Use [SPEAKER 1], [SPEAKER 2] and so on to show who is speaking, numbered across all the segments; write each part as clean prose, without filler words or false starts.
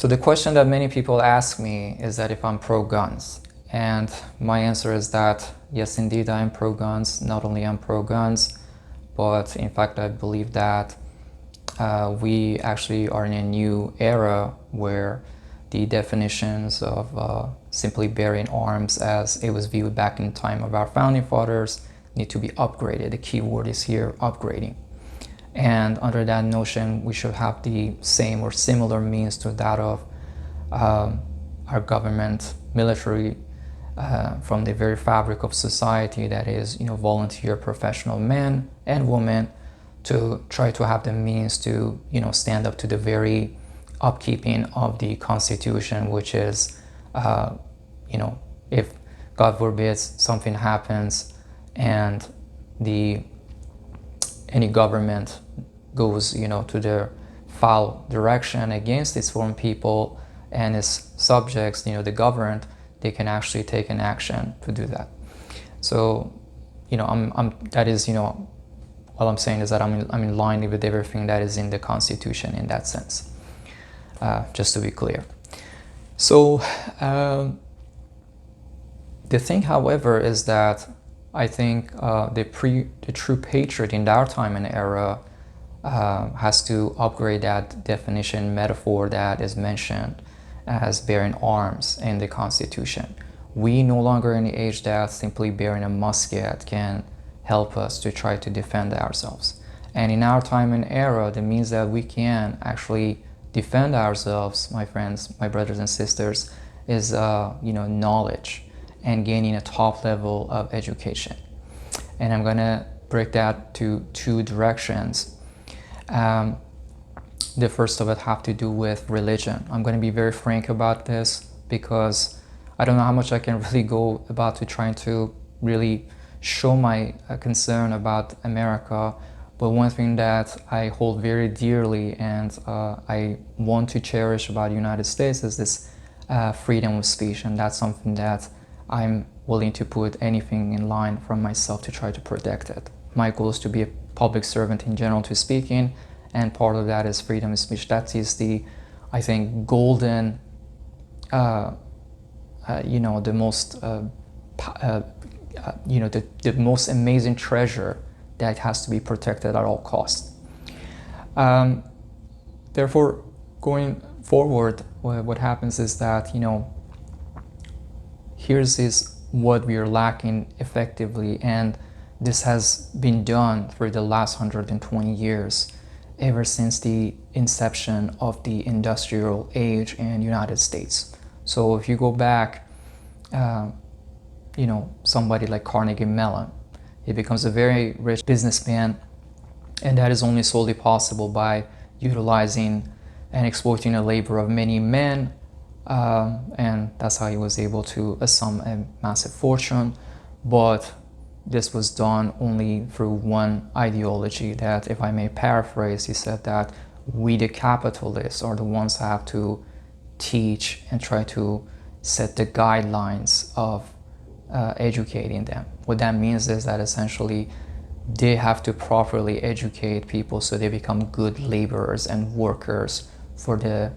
[SPEAKER 1] So the question that many people ask me is that if I'm pro-guns. And my answer is that, yes, indeed, I am pro-guns. Not only I'm pro-guns, but in fact, I believe that we actually are in a new era where the definitions of simply bearing arms as it was viewed back in the time of our founding fathers need to be upgraded. The key word is here, upgrading. And under that notion, we should have the same or similar means to that of our government, military, from the very fabric of society, that is, volunteer professional men and women, to try to have the means to, stand up to the very upkeeping of the Constitution, which is, if God forbid something happens and any government goes, to the foul direction against its own people and its subjects, the governed, they can actually take an action to do that. So, that is, all I'm saying is that I'm in line with everything that is in the Constitution in that sense, just to be clear. So, the thing, however, is that I think the true patriot in our time and era has to upgrade that definition metaphor that is mentioned as bearing arms in the Constitution. We no longer in the age that simply bearing a musket can help us to try to defend ourselves. And in our time and era, that means that we can actually defend ourselves, my friends, my brothers and sisters, is knowledge and gaining a top level of education. And I'm gonna break that to two directions. The first of it have to do with religion. I'm going to be very frank about this because I don't know how much I can really go about to trying to really show my concern about America. But one thing that I hold very dearly and I want to cherish about the United States is this freedom of speech. And that's something that I'm willing to put anything in line from myself to try to protect it. My goal is to be a public servant in general to speaking, and part of that is freedom of speech. That is the, I think, golden, the most, the most amazing treasure that has to be protected at all costs. Therefore, going forward, what happens is that, here's what we are lacking effectively, and this has been done for the last 120 years. Ever since the inception of the industrial age in the United States. So if you go back, somebody like Carnegie Mellon, he becomes a very rich businessman, and that is only solely possible by utilizing and exploiting the labor of many men, and that's how he was able to assume a massive fortune. But this was done only through one ideology that, if I may paraphrase, he said that we, the capitalists, are the ones who have to teach and try to set the guidelines of educating them. What that means is that essentially they have to properly educate people so they become good laborers and workers for the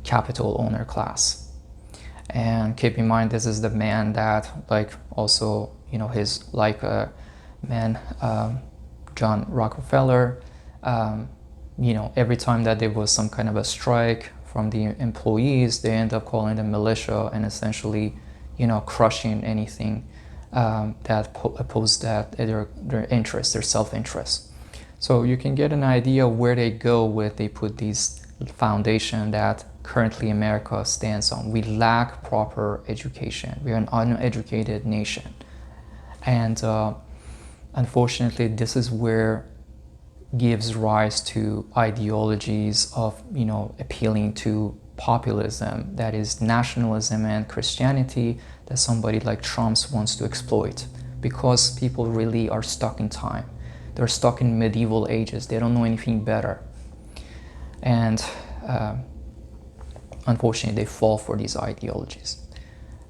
[SPEAKER 1] capital owner class. And keep in mind, this is the man that, also, his man, John Rockefeller, every time that there was some kind of a strike from the employees, they end up calling them militia and essentially, crushing anything that opposed their interests, their self-interest. So you can get an idea where they go with, they put these foundation that currently America stands on. We lack proper education. We are an uneducated nation. And unfortunately, this is where gives rise to ideologies of, appealing to populism, that is nationalism and Christianity, that somebody like Trump wants to exploit, because people really are stuck in time. They're stuck in medieval ages. They don't know anything better. And unfortunately, they fall for these ideologies.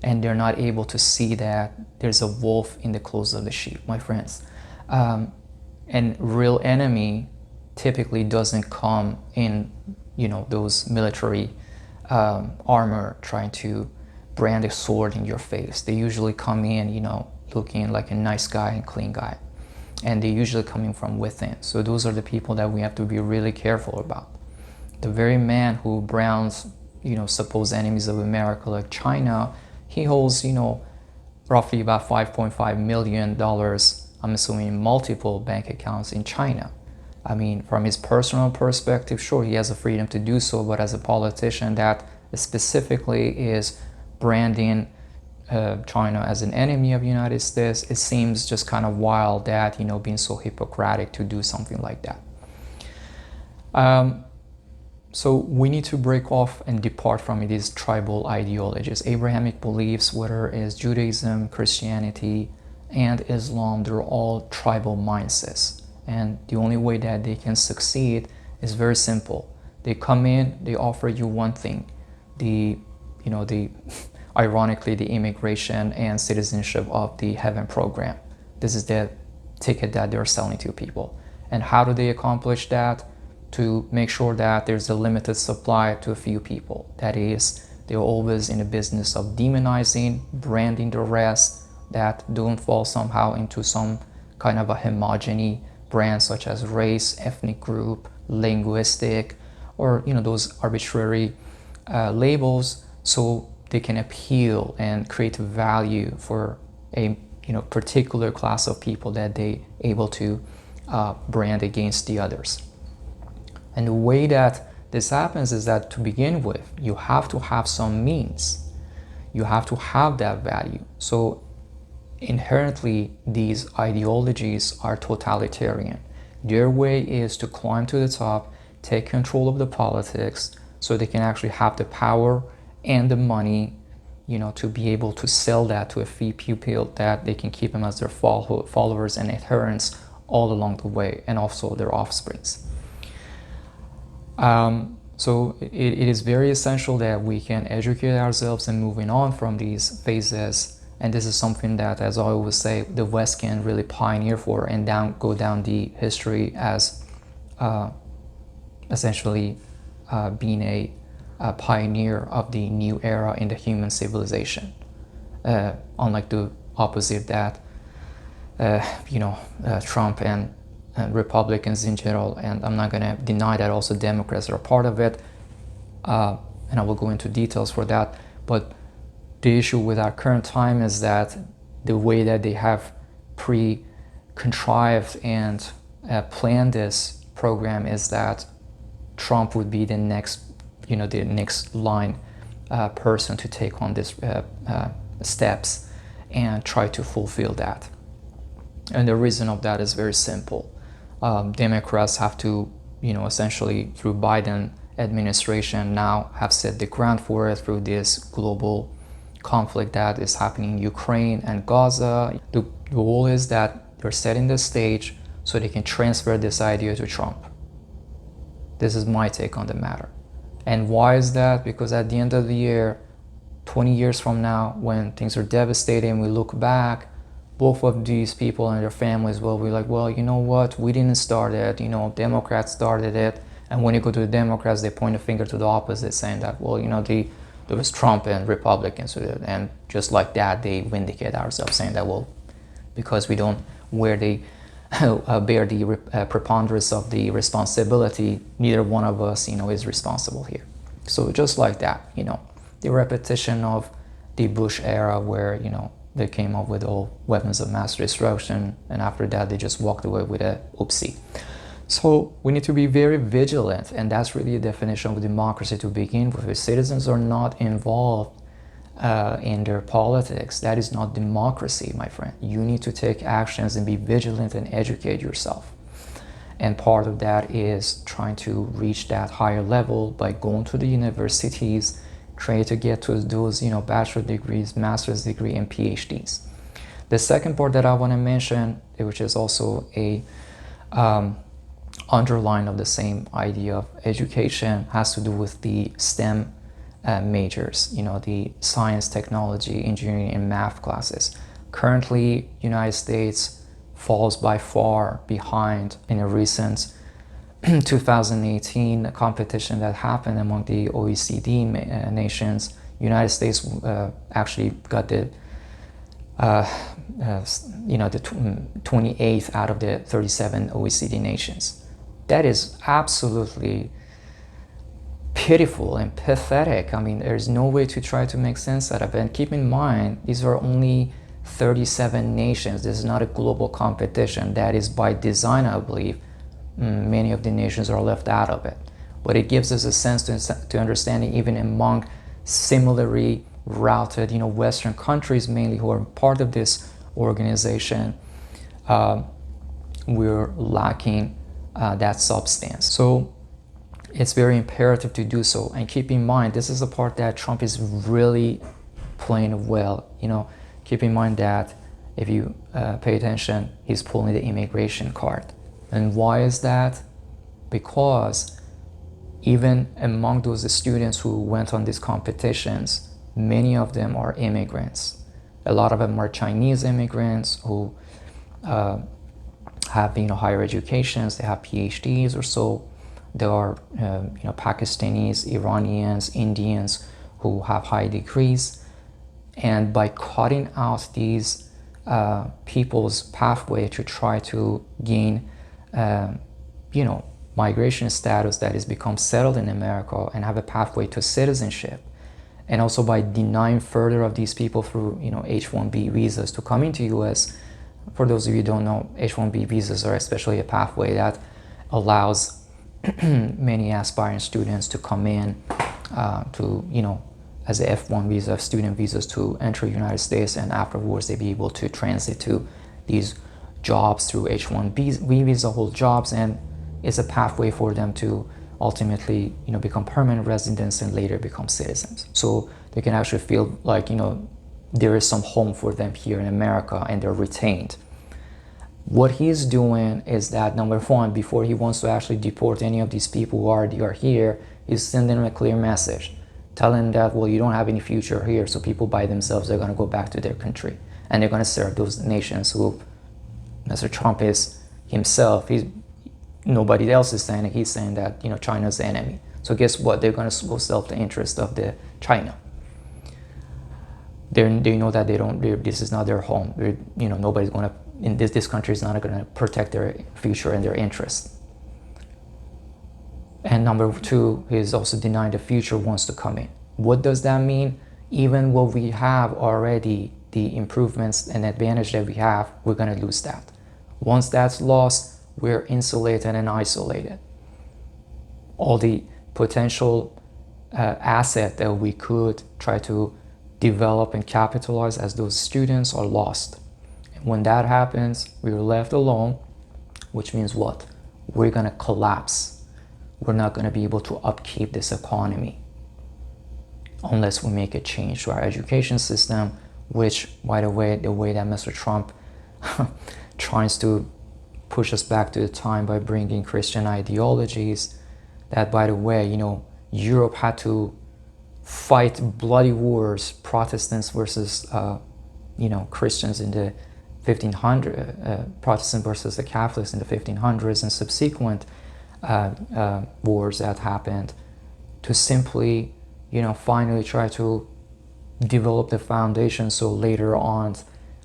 [SPEAKER 1] And they're not able to see that there's a wolf in the clothes of the sheep, my friends. And real enemy typically doesn't come in, those military armor trying to brand a sword in your face. They usually come in, looking like a nice guy and clean guy. And they're usually coming from within. So those are the people that we have to be really careful about. The very man who brands, supposed enemies of America like China, he holds, roughly about $5.5 million, I'm assuming multiple bank accounts in China. I mean, from his personal perspective, sure, he has the freedom to do so, but as a politician that specifically is branding China as an enemy of the United States, it seems just kind of wild that, being so Hippocratic to do something like that. So we need to break off and depart from these tribal ideologies. Abrahamic beliefs, whether it's Judaism, Christianity, and Islam, they're all tribal mindsets. And the only way that they can succeed is very simple. They come in, they offer you one thing, ironically, the immigration and citizenship of the heaven program. This is the ticket that they're selling to people. And how do they accomplish that? To make sure that there's a limited supply to a few people. That is, they're always in the business of demonizing, branding the rest that don't fall somehow into some kind of a homogeny brand, such as race, ethnic group, linguistic, or those arbitrary labels, so they can appeal and create value for a particular class of people that they able to brand against the others. And the way that this happens is that, to begin with, you have to have some means. You have to have that value. So inherently, these ideologies are totalitarian. Their way is to climb to the top, take control of the politics, so they can actually have the power and the money, to be able to sell that to a few people that they can keep them as their followers and adherents all along the way, and also their offsprings. So it is very essential that we can educate ourselves and moving on from these phases. And this is something that, as I always say, the West can really pioneer for and go down the history as essentially being a pioneer of the new era in the human civilization. Unlike the opposite that, Trump and Republicans in general, and I'm not going to deny that also Democrats are a part of it, and I will go into details for that. But the issue with our current time is that the way that they have contrived and planned this program is that Trump would be the next line person to take on this steps and try to fulfill that. And the reason of that is very simple. Democrats have to, essentially through Biden administration now have set the ground for it through this global conflict that is happening in Ukraine and Gaza. The goal is that they're setting the stage so they can transfer this idea to Trump. This is my take on the matter. And why is that? Because at the end of the year, 20 years from now, when things are devastating, we look back, both of these people and their families will be like, well, you know what, we didn't start it, Democrats started it. And when you go to the Democrats, they point a finger to the opposite, saying that, well, there was Trump and Republicans, and just like that, they vindicate ourselves, saying that, well, because we don't bear the preponderance of the responsibility, neither one of us, is responsible here. So just like that, the repetition of the Bush era where, they came up with all weapons of mass destruction, and after that they just walked away with a oopsie. So we need to be very vigilant, and that's really a definition of democracy to begin with. If citizens are not involved in their politics, that is not democracy, my friend. You need to take actions and be vigilant and educate yourself. And part of that is trying to reach that higher level by going to the universities, trying to get to those, bachelor degrees, master's degree, and PhDs. The second part that I want to mention, which is also a underline of the same idea of education, has to do with the STEM majors, the science, technology, engineering, and math classes. Currently, United States falls by far behind in a recent 2018 competition that happened among the OECD nations, United States actually got the the 28th out of the 37 OECD nations. That is absolutely pitiful and pathetic. I mean, there's no way to try to make sense out of it. And keep in mind, these are only 37 nations. This is not a global competition. That is by design, I believe. Many of the nations are left out of it. But it gives us a sense to understanding even among similarly routed, Western countries mainly who are part of this organization, we're lacking that substance. So it's very imperative to do so. And keep in mind, this is the part that Trump is really playing well. Keep in mind that if you pay attention, he's pulling the immigration card. And why is that? Because even among those students who went on these competitions, many of them are immigrants. A lot of them are Chinese immigrants who have higher educations, they have PhDs or so. There are Pakistanis, Iranians, Indians who have high degrees. And by cutting out these people's pathway to try to gain migration status that has become settled in America and have a pathway to citizenship, and also by denying further of these people through H-1B visas to come into US. For those of you who don't know, H-1B visas are especially a pathway that allows many aspiring students to come in as a F1 visa, student visas, to enter the United States, and afterwards they be able to transit to these jobs through H-1B visa, hold jobs, and it's a pathway for them to ultimately become permanent residents and later become citizens. So they can actually feel like there is some home for them here in America and they're retained. What he's doing is that, number one, before he wants to actually deport any of these people who already are here, he's sending them a clear message, telling them that, well, you don't have any future here, so people by themselves are going to go back to their country and they're going to serve those nations who Mr. Trump is himself. Nobody else is saying it. He's saying that China's the enemy. So guess what? They're going to go self the interest of the China. They know that this is not their home. Nobody's going to in this country is not going to protect their future and their interests. And number two, he's also denying the future wants to come in. What does that mean? Even what we have already, the improvements and advantage that we have, we're going to lose that. Once that's lost, we're insulated and isolated. All the potential asset that we could try to develop and capitalize as those students are lost. And when that happens, we're left alone, which means what? We're going to collapse. We're not going to be able to upkeep this economy unless we make a change to our education system, which, by the way that Mr. Trump tries to push us back to the time by bringing Christian ideologies, that, by the way, Europe had to fight bloody wars, Protestants versus Christians in the 1500s, Protestant versus the Catholics in the 1500s, and subsequent wars that happened, to simply finally try to develop the foundation so later on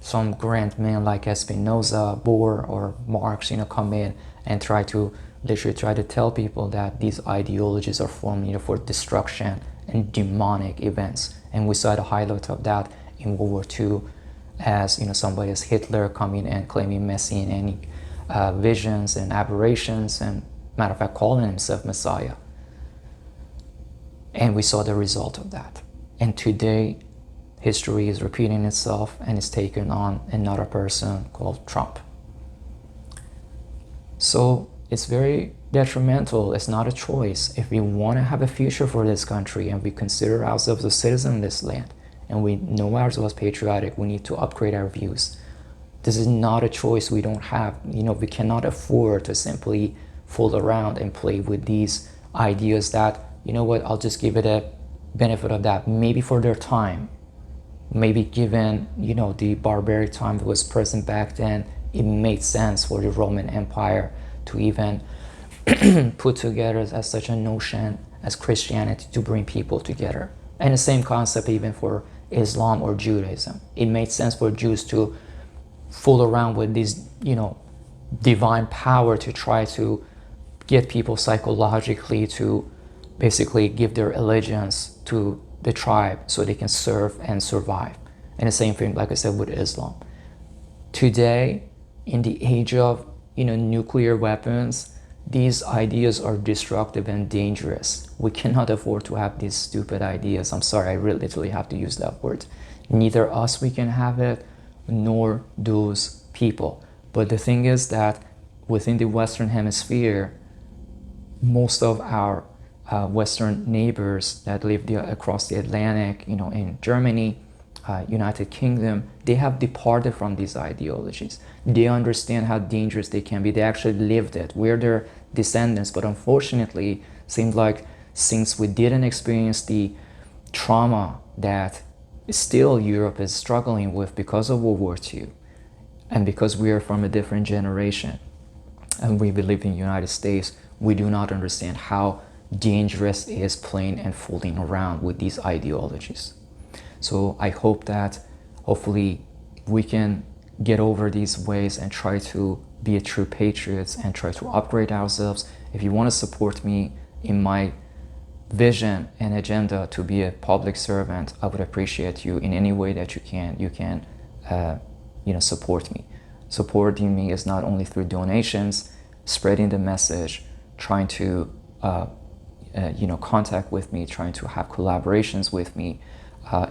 [SPEAKER 1] some grand men like Spinoza, Bohr, or Marx come in and literally try to tell people that these ideologies are formed for destruction and demonic events. And we saw the highlight of that in World War II, as somebody as Hitler coming and claiming messianic visions and aberrations, and matter of fact calling himself Messiah. And we saw the result of that. And today, history is repeating itself and it's taken on another person called Trump. So it's very detrimental. It's not a choice. If we want to have a future for this country and we consider ourselves a citizen of this land and we know ourselves patriotic, we need to upgrade our views. This is not a choice we don't have. We cannot afford to simply fool around and play with these ideas that, I'll just give it a benefit of that, maybe for their time. Maybe given, the barbaric time that was present back then, it made sense for the Roman Empire to even put together as such a notion as Christianity to bring people together. And the same concept even for Islam or Judaism. It made sense for Jews to fool around with this, divine power to try to get people psychologically to basically give their allegiance to the tribe so they can serve and survive. And the same thing, like I said, with Islam. Today, in the age of nuclear weapons, these ideas are destructive and dangerous. We cannot afford to have these stupid ideas. I'm sorry, I really literally have to use that word. Neither us we can have it, nor those people. But the thing is that within the Western Hemisphere, most of our Western neighbors that live across the Atlantic, in Germany, United Kingdom, they have departed from these ideologies. They understand how dangerous they can be. They actually lived it. We're their descendants, but unfortunately, seems like since we didn't experience the trauma that still Europe is struggling with because of World War II, and because we are from a different generation, and we live in the United States, we do not understand how dangerous it is playing and fooling around with these ideologies. So I hope that hopefully we can get over these ways and try to be a true patriots and try to upgrade ourselves. If you want to support me in my vision and agenda to be a public servant, I would appreciate you in any way that you can. You can, support me. Supporting me is not only through donations, spreading the message, trying to, contact with me, trying to have collaborations with me,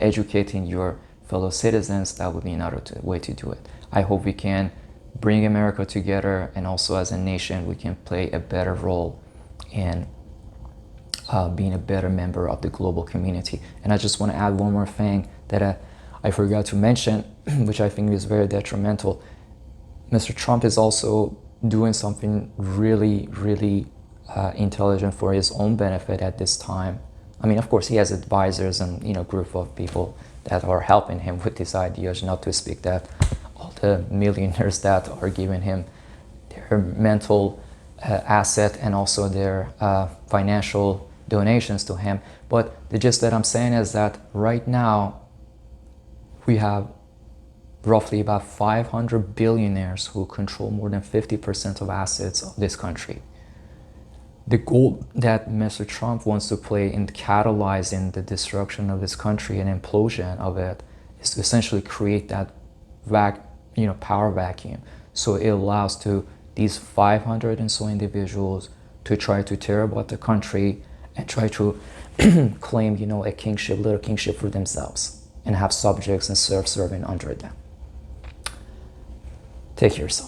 [SPEAKER 1] educating your fellow citizens. That would be another way to do it. I hope we can bring America together, and also as a nation we can play a better role in being a better member of the global community. And I just want to add one more thing that I forgot to mention, which I think is very detrimental. Mr. Trump is also doing something really, really intelligent for his own benefit at this time. I mean, of course, he has advisors and group of people that are helping him with these ideas, not to speak that all the millionaires that are giving him their mental asset and also their financial donations to him. But the gist that I'm saying is that right now we have roughly about 500 billionaires who control more than 50% of assets of this country. The goal that Mr. Trump wants to play in catalyzing the destruction of this country and implosion of it is to essentially create that power vacuum. So it allows to these 500 and so individuals to try to tear apart the country and try to claim, a kingship, little kingship for themselves, and have subjects and serving under them. Take care, yourself.